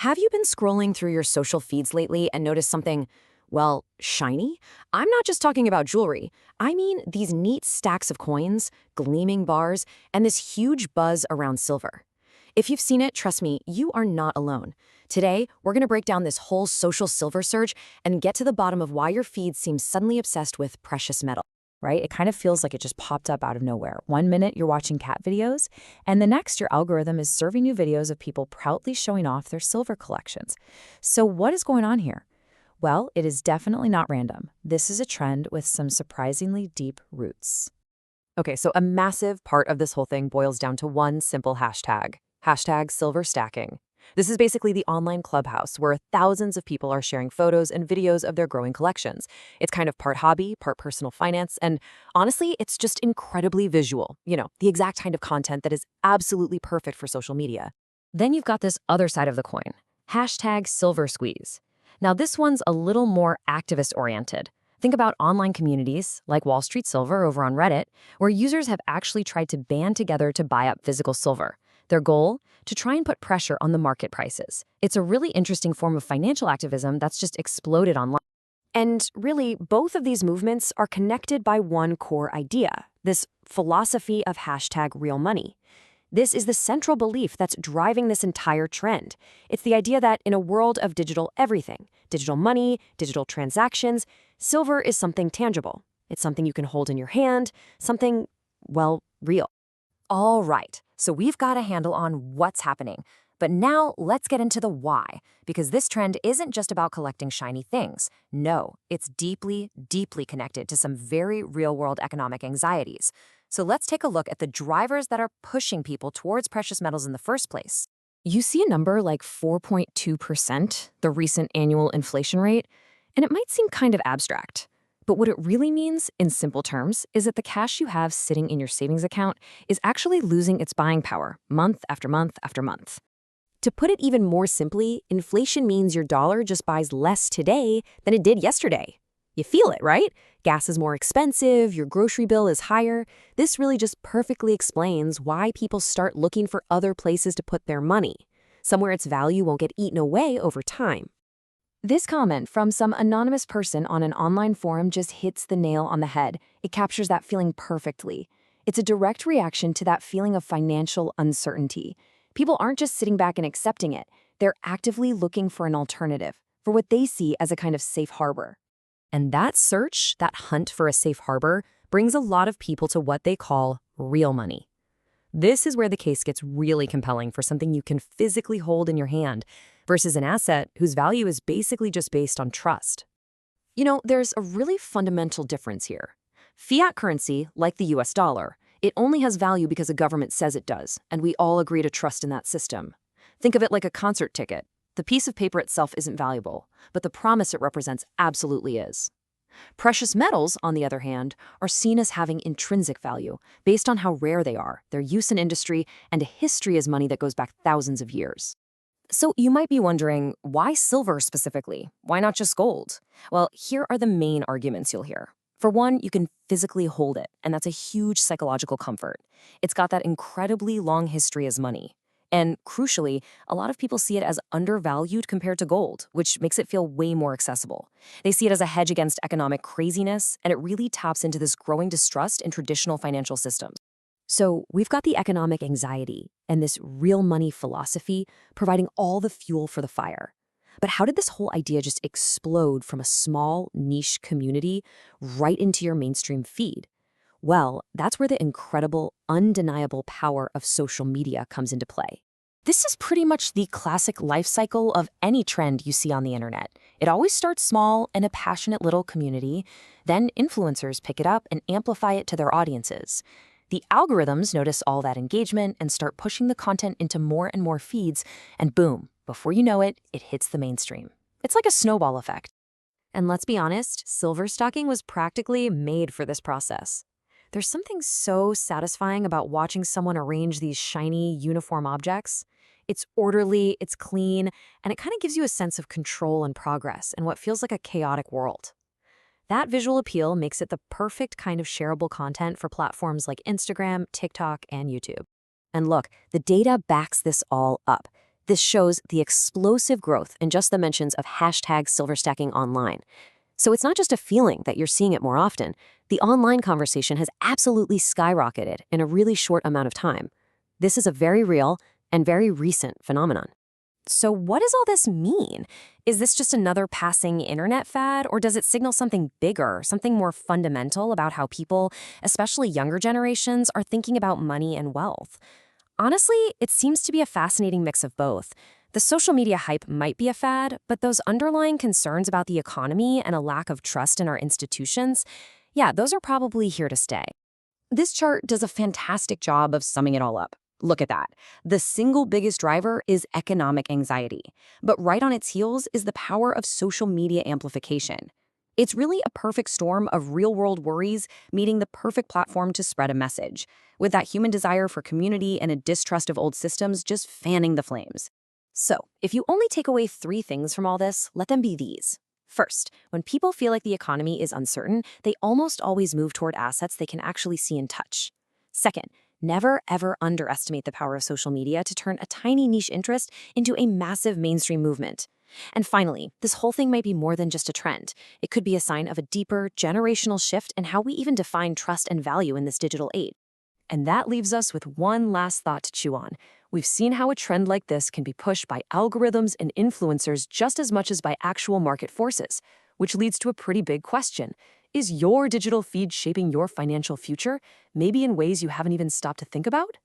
Have you been scrolling through your social feeds lately and noticed something, well, shiny? I'm not just talking about jewelry. I mean these neat stacks of coins, gleaming bars, and this huge buzz around silver. If you've seen it, trust me, you are not alone. Today, we're going to break down this whole social silver surge and get to the bottom of why your feed seems suddenly obsessed with precious metal. Right? It kind of feels like it just popped up out of nowhere. One minute you're watching cat videos, and the next your algorithm is serving you videos of people proudly showing off their silver collections. So what is going on here? Well, it is definitely not random. This is a trend with some surprisingly deep roots. Okay, so a massive part of this whole thing boils down to one simple hashtag. Hashtag silver stacking. This is basically the online clubhouse where thousands of people are sharing photos and videos of their growing collections. It's kind of part hobby, part personal finance, and honestly, it's just incredibly visual. The exact kind of content that is absolutely perfect for social media. Then you've got this other side of the coin. Hashtag silver squeeze. Now this one's a little more activist-oriented. Think about online communities, like Wall Street Silver over on Reddit, where users have actually tried to band together to buy up physical silver. Their goal? To try and put pressure on the market prices. It's a really interesting form of financial activism that's just exploded online. And really, both of these movements are connected by one core idea, this philosophy of hashtag real money. This is the central belief that's driving this entire trend. It's the idea that in a world of digital everything, digital money, digital transactions, silver is something tangible. It's something you can hold in your hand, something, well, real. All right, so we've got a handle on what's happening. But now let's get into the why, because this trend isn't just about collecting shiny things. No, it's deeply, deeply connected to some very real-world economic anxieties. So let's take a look at the drivers that are pushing people towards precious metals in the first place. You see a number like 4.2%, the recent annual inflation rate, and it might seem kind of abstract. But what it really means, in simple terms, is that the cash you have sitting in your savings account is actually losing its buying power month after month after month. To put it even more simply, inflation means your dollar just buys less today than it did yesterday. You feel it, right? Gas is more expensive, your grocery bill is higher. This really just perfectly explains why people start looking for other places to put their money, somewhere its value won't get eaten away over time. This comment from some anonymous person on an online forum just hits the nail on the head. It captures that feeling perfectly. It's a direct reaction to that feeling of financial uncertainty. People aren't just sitting back and accepting it. They're actively looking for an alternative, for what they see as a kind of safe harbor. And that search, that hunt for a safe harbor, brings a lot of people to what they call real money. This is where the case gets really compelling for something you can physically hold in your hand versus an asset whose value is basically just based on trust. There's a really fundamental difference here. Fiat currency, like the US dollar, it only has value because a government says it does, and we all agree to trust in that system. Think of it like a concert ticket. The piece of paper itself isn't valuable, but the promise it represents absolutely is. Precious metals, on the other hand, are seen as having intrinsic value, based on how rare they are, their use in industry, and a history as money that goes back thousands of years. So you might be wondering, why silver specifically? Why not just gold? Well, here are the main arguments you'll hear. For one, you can physically hold it, and that's a huge psychological comfort. It's got that incredibly long history as money. And crucially, a lot of people see it as undervalued compared to gold, which makes it feel way more accessible. They see it as a hedge against economic craziness, and it really taps into this growing distrust in traditional financial systems. So we've got the economic anxiety and this real money philosophy providing all the fuel for the fire. But how did this whole idea just explode from a small, niche community right into your mainstream feed? Well, that's where the incredible, undeniable power of social media comes into play. This is pretty much the classic life cycle of any trend you see on the internet. It always starts small in a passionate little community, then influencers pick it up and amplify it to their audiences. The algorithms notice all that engagement and start pushing the content into more and more feeds, and boom, before you know it, it hits the mainstream. It's like a snowball effect. And let's be honest, silver stocking was practically made for this process. There's something so satisfying about watching someone arrange these shiny, uniform objects. It's orderly, it's clean, and it kind of gives you a sense of control and progress in what feels like a chaotic world. That visual appeal makes it the perfect kind of shareable content for platforms like Instagram, TikTok, and YouTube. And look, the data backs this all up. This shows the explosive growth in just the mentions of hashtag silver stacking online. So it's not just a feeling that you're seeing it more often. The online conversation has absolutely skyrocketed in a really short amount of time. This is a very real and very recent phenomenon. So what does all this mean? Is this just another passing internet fad, or does it signal something bigger, something more fundamental about how people, especially younger generations, are thinking about money and wealth? Honestly, it seems to be a fascinating mix of both. The social media hype might be a fad, but those underlying concerns about the economy and a lack of trust in our institutions, yeah, those are probably here to stay. This chart does a fantastic job of summing it all up. Look at that. The single biggest driver is economic anxiety. But right on its heels is the power of social media amplification. It's really a perfect storm of real-world worries meeting the perfect platform to spread a message, with that human desire for community and a distrust of old systems just fanning the flames. So, if you only take away 3 things from all this, let them be these. First, when people feel like the economy is uncertain, they almost always move toward assets they can actually see and touch. Second, never ever underestimate the power of social media to turn a tiny niche interest into a massive mainstream movement. And finally, this whole thing might be more than just a trend. It could be a sign of a deeper, generational shift in how we even define trust and value in this digital age. And that leaves us with one last thought to chew on. We've seen how a trend like this can be pushed by algorithms and influencers just as much as by actual market forces, which leads to a pretty big question. Is your digital feed shaping your financial future, maybe in ways you haven't even stopped to think about?